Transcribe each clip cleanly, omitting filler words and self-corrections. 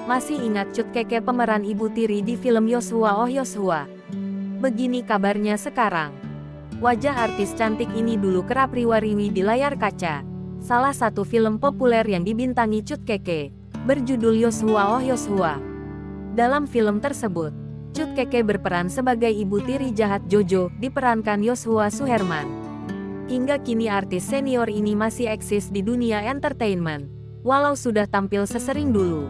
Masih ingat Cut Keke pemeran ibu tiri di film Yoshua Oh Yoshua? Begini kabarnya sekarang. Wajah artis cantik ini dulu kerap riwariwi di layar kaca. Salah satu film populer yang dibintangi Cut Keke, berjudul Yoshua Oh Yoshua. Dalam film tersebut, Cut Keke berperan sebagai ibu tiri jahat Jojo, diperankan Yoshua Suherman. Hingga kini artis senior ini masih eksis di dunia entertainment, walau sudah tampil sesering dulu.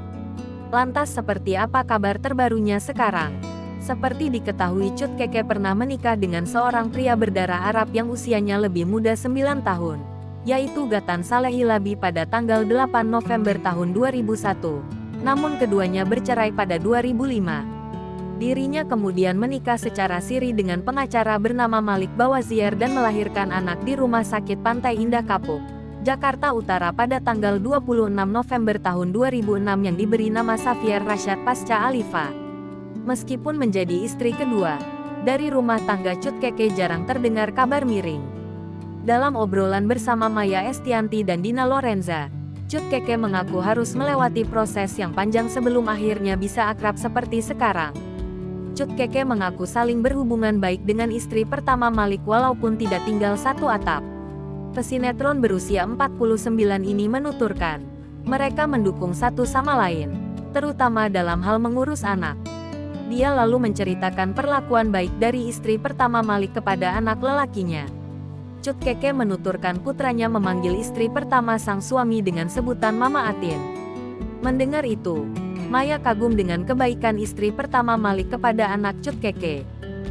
Lantas seperti apa kabar terbarunya sekarang? Seperti diketahui Cut Keke pernah menikah dengan seorang pria berdarah Arab yang usianya lebih muda 9 tahun, yaitu Ghatan Saleh Hilabi pada tanggal 8 November tahun 2001. Namun keduanya bercerai pada 2005. Dirinya kemudian menikah secara siri dengan pengacara bernama Malik Bawazier dan melahirkan anak di Rumah Sakit Pantai Indah Kapuk, Jakarta Utara pada tanggal 26 November tahun 2006 yang diberi nama Safier Rasyad pasca Alifa. Meskipun menjadi istri kedua, dari rumah tangga Cut Keke jarang terdengar kabar miring. Dalam obrolan bersama Maya Estianty dan Dina Lorenza, Cut Keke mengaku harus melewati proses yang panjang sebelum akhirnya bisa akrab seperti sekarang. Cut Keke mengaku saling berhubungan baik dengan istri pertama Malik walaupun tidak tinggal satu atap. Pesinetron berusia 49 ini menuturkan, mereka mendukung satu sama lain, terutama dalam hal mengurus anak. Dia lalu menceritakan perlakuan baik dari istri pertama Malik kepada anak lelakinya. Cut Keke menuturkan putranya memanggil istri pertama sang suami dengan sebutan Mama Atin. Mendengar itu, Maya kagum dengan kebaikan istri pertama Malik kepada anak Cut Keke.